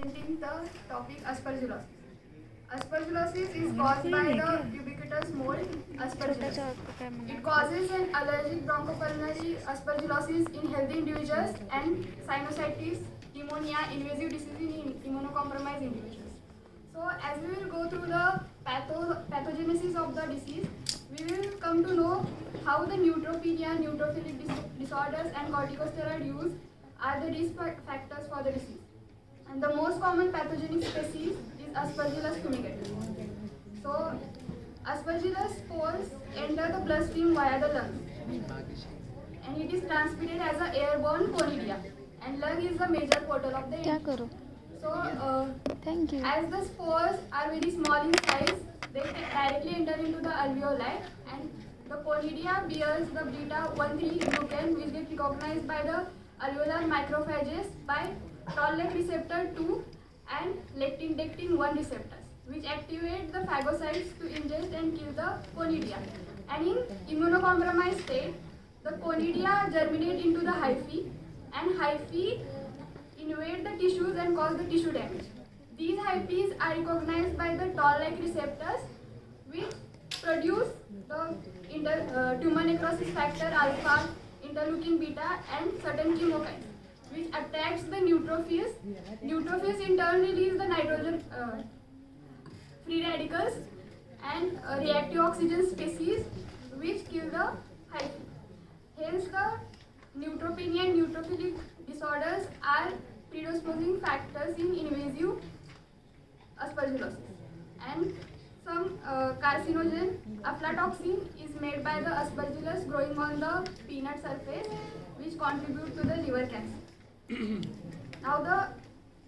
presenting the topic aspergillosis. Aspergillosis is caused by the ubiquitous mold Aspergillus. It causes an allergic bronchopulmonary aspergillosis in healthy individuals and sinusitis, pneumonia, invasive disease in immunocompromised individuals. So as we will go through the pathogenesis of the disease, we will come to know how the neutropenia, neutrophilic disorders and corticosteroid use are the risk factors for the disease. And the most common pathogenic species is Aspergillus fumigatus. So Aspergillus spores enter the bloodstream via the lungs, and it is transmitted as an airborne conidia, and lung is the major portal of the infection. So Thank you. as the spores are very small in size, they directly enter into the alveoli, and the conidia bears the beta-1,3 glucan, which get recognized by the alveolar macrophages by toll-like receptor 2 and lectin-dectin-1 receptors, which activate the phagocytes to ingest and kill the conidia. And in immunocompromised state, the conidia germinate into the hyphae, and hyphae invade the tissues and cause the tissue damage. These hyphae are recognized by the toll-like receptors, which produce the tumor necrosis factor alpha, interleukin beta, and certain chemokines, which attacks the neutrophils. Neutrophils in turn release the nitrogen free radicals and reactive oxygen species, which kill the hyphae. Hence, the neutropenia and neutrophilic disorders are predisposing factors in invasive aspergillosis. And some carcinogen, aflatoxin, is made by the aspergillus growing on the peanut surface, which contribute to the liver cancer. Now,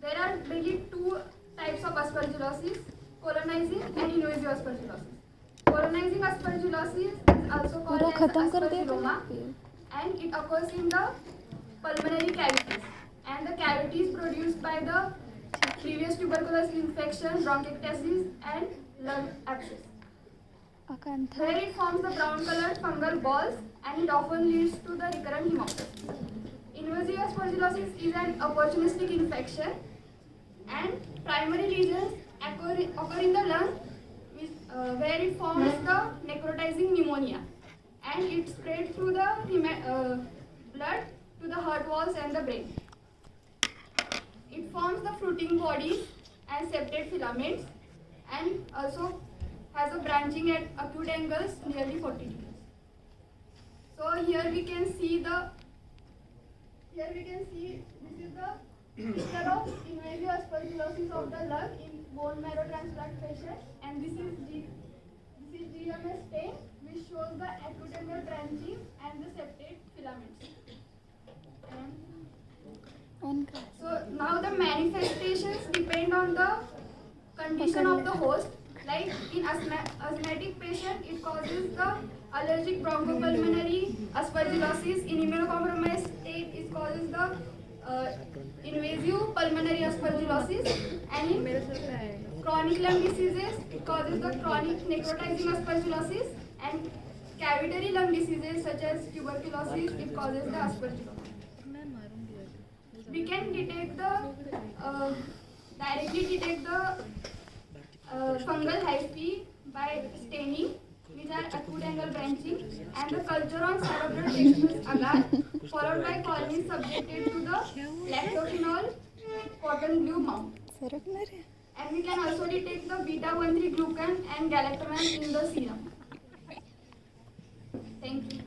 there are mainly two types of aspergillosis: colonizing and invasive aspergillosis. Colonizing aspergillosis is also called as aspergilloma, and it occurs in the pulmonary cavities, and the cavities produced by the previous tuberculosis infection, bronchiectasis, and lung abscess. Where it forms the brown-colored fungal balls, and it often leads to the recurrent hemoptysis. Invasive aspergillosis is an opportunistic infection, and primary lesions occur in the lung, where it forms the necrotizing pneumonia, and it spreads through the blood to the heart walls and the brain. It forms the fruiting bodies and septate filaments, and also has a branching at acute angles nearly 40 degrees. So here we can see this is the picture of invasive aspergillosis of the lung in bone marrow transplant patient, and this is GMS stain, which shows the acute angle branching and the septate filaments. So now the manifestations depend on the condition of the host. Like in asthmatic patient, it causes the allergic bronchopulmonary aspergillosis. In immunocompromised state, it causes the invasive pulmonary aspergillosis. And in chronic lung diseases, it causes the chronic necrotizing aspergillosis. And cavitary lung diseases such as tuberculosis, it causes the aspergillosis. We can detect directly detect the fungal hyphae by staining, which are acute angle branching, and the culture on cerebral textus agar, followed by colonies subjected to the lactophenol cotton glue mount. And we can also detect the beta-1,3 glucan and galactoman in the serum. Thank you.